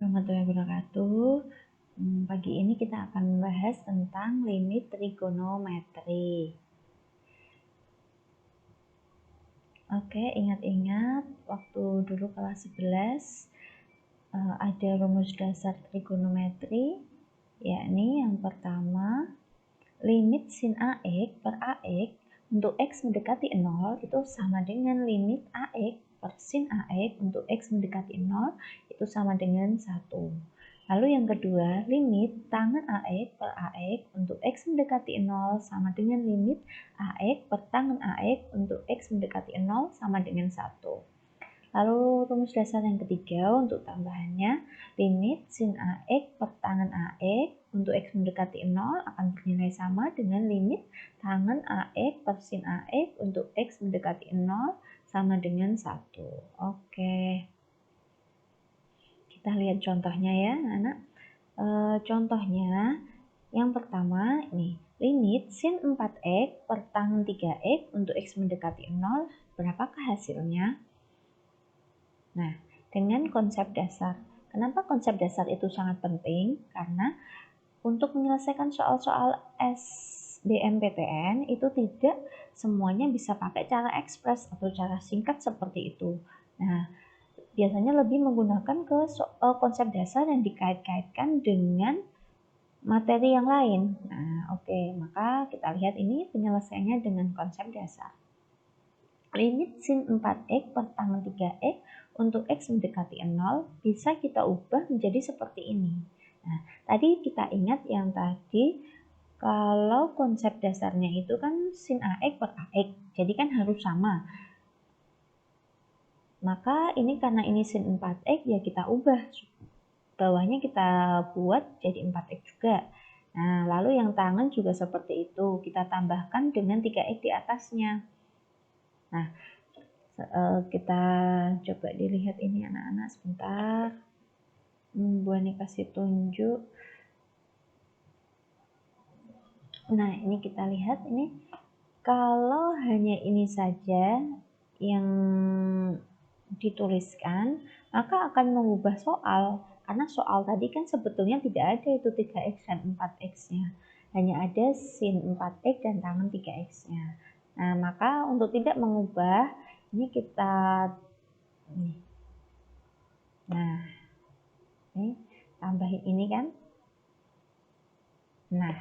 Warahmatullahi wabarakatuh. Pagi ini kita akan membahas tentang limit trigonometri. Oke, ingat-ingat waktu dulu kelas 11 ada rumus dasar trigonometri, yakni yang pertama limit sin AX per AX untuk X mendekati 0 itu sama dengan limit AX per sin AX untuk X mendekati 0 itu sama dengan 1. Lalu yang kedua, limit tangen AX per AX untuk X mendekati 0 sama dengan limit AX per tangen AX untuk X mendekati 0 sama dengan 1. Lalu rumus dasar yang ketiga untuk tambahannya, limit sin AX per tangen AX untuk X mendekati 0 akan bernilai sama dengan limit tangen AX per sin AX untuk X mendekati 0 sama dengan 1. Oke. Kita lihat contohnya ya, anak. Contohnya yang pertama ini, limit sin 4x per tangen 3x untuk X mendekati 0, berapakah hasilnya? Nah, dengan konsep dasar. Kenapa konsep dasar itu sangat penting? Karena untuk menyelesaikan soal-soal SBMPTN itu tidak semuanya bisa pakai cara ekspres atau cara singkat seperti itu. Nah, biasanya lebih menggunakan konsep dasar yang dikait-kaitkan dengan materi yang lain. Nah, oke, maka kita lihat ini penyelesaiannya dengan konsep dasar. Limit sin 4x per tangen 3x untuk X mendekati 0 bisa kita ubah menjadi seperti ini. Nah, tadi kita ingat yang tadi kalau konsep dasarnya itu kan sin AX per AX, jadi kan harus sama. Maka ini karena ini sin 4x ya kita ubah. Bawahnya kita buat jadi 4x juga. Nah, lalu yang tangan juga seperti itu. Kita tambahkan dengan 3x di atasnya. Nah, kita coba dilihat ini anak-anak sebentar. Bu Ani kasih tunjuk. Nah, ini kita lihat ini. Kalau hanya ini saja yang dituliskan, maka akan mengubah soal. Karena soal tadi kan sebetulnya tidak ada itu 3x dan 4x-nya. Hanya ada sin 4x dan tangen 3x-nya. Nah, maka untuk tidak mengubah, ini kita nah, ini tambahin ini kan. Nah.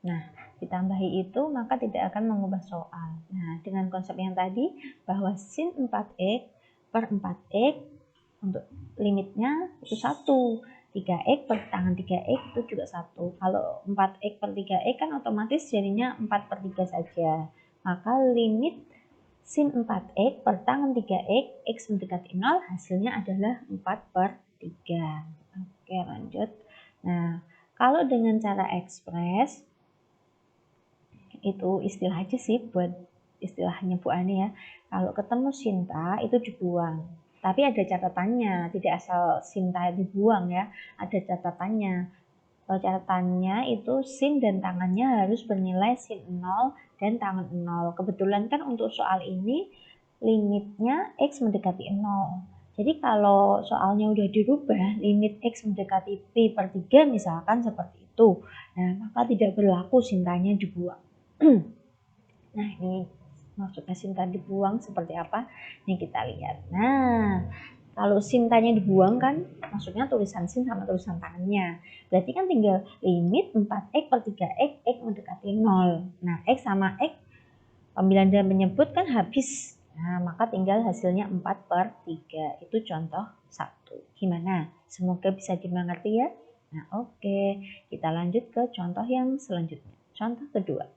Nah, ditambahi itu maka tidak akan mengubah soal. Nah, dengan konsep yang tadi bahwa sin 4x per 4x untuk limitnya itu 1. 3x per tangen 3x itu juga 1. Kalau 4x per 3x kan otomatis jadinya 4 per 3 saja. Maka limit sin 4x per tangen 3x, X mendekati 0 hasilnya adalah 4 per 3. Oke, lanjut. Nah, kalau dengan cara ekspres, itu istilah aja sih buat istilahnya Bu Ani ya. Kalau ketemu Sinta itu dibuang. Tapi ada catatannya, tidak asal Sinta dibuang ya. Ada catatannya. Catatannya itu sin dan tangannya harus bernilai sin 0 dan tangan 0. Kebetulan kan untuk soal ini limitnya X mendekati 0. Jadi kalau soalnya udah dirubah, limit X mendekati Pi per 3 misalkan seperti itu. Nah, maka tidak berlaku Sintanya dibuang. Nah, ini maksudnya Sinta dibuang seperti apa? Ini kita lihat. Nah, kalau Sintanya dibuang kan maksudnya tulisan sin sama tulisan tangannya. Berarti kan tinggal limit 4x per 3x, x mendekati 0. Nah, x sama x pembilan dan menyebut kan habis. Nah, maka tinggal hasilnya 4 per 3. Itu contoh 1. Gimana? Semoga bisa dimengerti ya. Nah, oke. Kita lanjut ke contoh yang selanjutnya. Contoh kedua.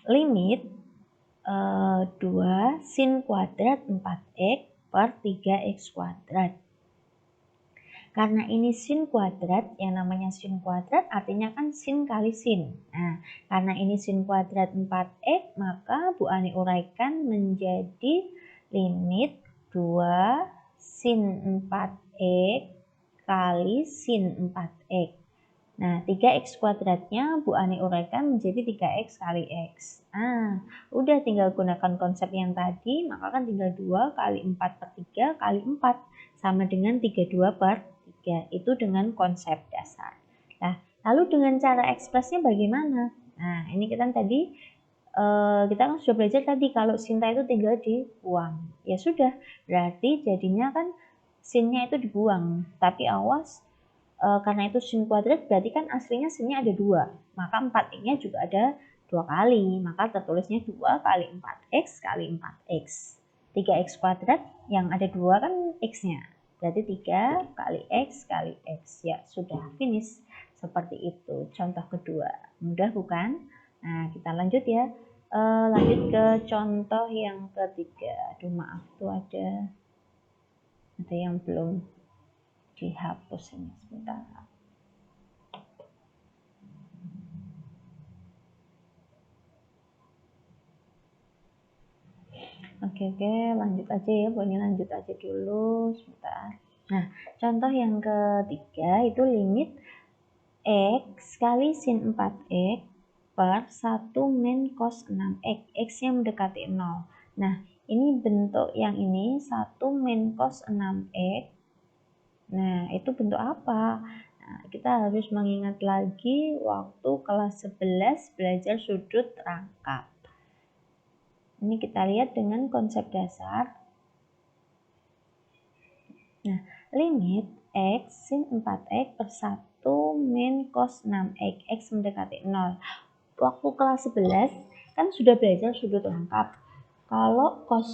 Limit 2 sin kuadrat 4x per 3x kuadrat. Karena ini sin kuadrat, yang namanya sin kuadrat artinya kan sin kali sin. Nah, karena ini sin kuadrat 4x, maka Bu Ani uraikan menjadi limit 2 sin 4x kali sin 4x. Nah, 3x kuadratnya Bu Ani uraikan menjadi 3x kali x. Nah, udah tinggal gunakan konsep yang tadi, maka kan tinggal 2 kali 4 per 3 kali 4 sama dengan 32 per 3. Itu dengan konsep dasar. Nah, lalu dengan cara ekspresnya bagaimana? Nah, ini kita tadi kita kan sudah belajar tadi kalau sinta itu tinggal dibuang. Ya sudah, berarti jadinya kan sinnya itu dibuang. Tapi awas, karena itu sin kuadrat berarti kan aslinya sinnya ada 2, maka 4x-nya juga ada 2 kali, maka tertulisnya 2 kali 4x kali 4x. 3x kuadrat yang ada 2 kan x-nya, berarti 3 kali x kali x. Ya sudah, finish. Seperti itu contoh kedua. Mudah bukan? Nah, kita lanjut ya. Lanjut ke contoh yang ketiga. Aduh, maaf tuh ada yang belum dihapus ini sebentar. Oke, lanjut aja ya, Bu Ani lanjut aja dulu sebentar. Nah, contoh yang ketiga itu limit x kali sin 4x per 1 min cos 6x, x yang mendekati 0. Nah, ini bentuk yang ini 1 min cos 6x. Nah, itu bentuk apa? Nah, kita harus mengingat lagi waktu kelas 11 belajar sudut rangkap. Ini kita lihat dengan konsep dasar. Nah, limit x sin 4x per 1 min cos 6x, x mendekati 0. Waktu kelas 11 kan sudah belajar sudut rangkap. Kalau cos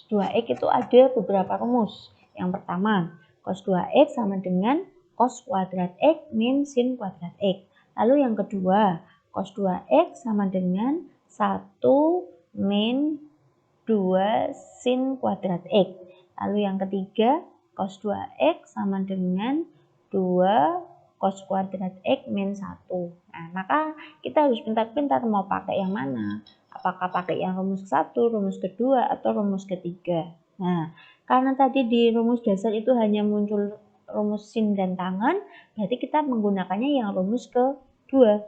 2x itu ada beberapa rumus. Yang pertama, cos 2x sama dengan cos kuadrat x min sin kuadrat x. Lalu yang kedua, cos 2x sama dengan 1 min 2 sin kuadrat x. Lalu yang ketiga, cos 2x sama dengan 2 cos kuadrat x min 1. Nah, maka kita harus pintar-pintar mau pakai yang mana. Apakah pakai yang rumus ke-1, rumus kedua, atau rumus ketiga. Nah, karena tadi di rumus dasar itu hanya muncul rumus sin dan tangan, berarti kita menggunakannya yang rumus kedua.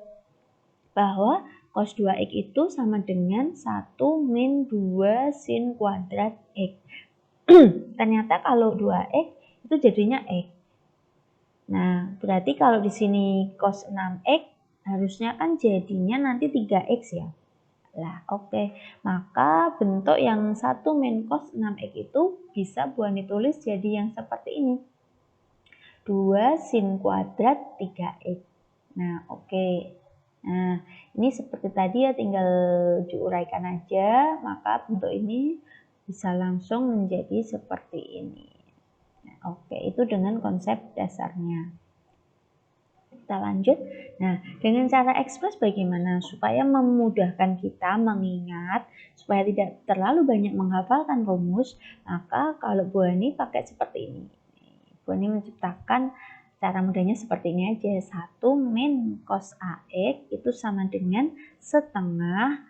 Bahwa cos 2x itu sama dengan 1 min 2 sin kuadrat x. Ternyata kalau 2x itu jadinya x. Nah, berarti kalau di sini cos 6x harusnya kan jadinya nanti 3x ya. Lah, oke. Maka bentuk yang 1 min cos 6x itu bisa Bu Ani tulis jadi yang seperti ini. 2 sin kuadrat 3x. Nah, oke. Nah, ini seperti tadi ya, tinggal diuraikan aja, maka bentuk ini bisa langsung menjadi seperti ini. Nah, oke, itu dengan konsep dasarnya. Kita lanjut. Nah, dengan cara ekspres bagaimana supaya memudahkan kita mengingat, supaya tidak terlalu banyak menghafalkan rumus, maka kalau Bu Ani pakai seperti ini. Bu Ani menciptakan cara mudahnya seperti ini aja. 1 min cos AX itu sama dengan setengah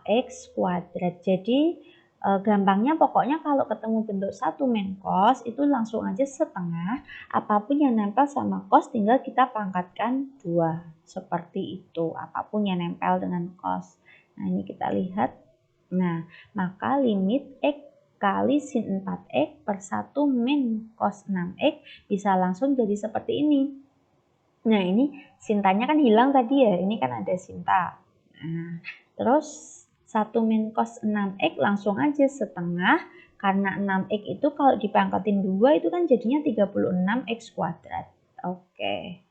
AX kuadrat. Jadi gampangnya pokoknya kalau ketemu bentuk 1 min cos itu langsung aja setengah. Apapun yang nempel sama cos tinggal kita pangkatkan 2. Seperti itu. Apapun yang nempel dengan cos. Nah, ini kita lihat. Nah, maka limit X kali sin 4x per 1 min cos 6x bisa langsung jadi seperti ini. Nah, ini sintanya kan hilang tadi ya, ini kan ada sinta. Nah, terus 1 min cos 6x langsung aja setengah, karena 6x itu kalau dipangkatin 2 itu kan jadinya 36x kuadrat. Oke.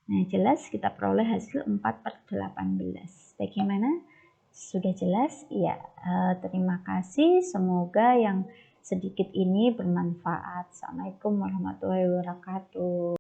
Nah, jelas kita peroleh hasil 4/18. Bagaimana? Sudah jelas? Iya, terima kasih. Semoga yang sedikit ini bermanfaat. Assalamualaikum warahmatullahi wabarakatuh.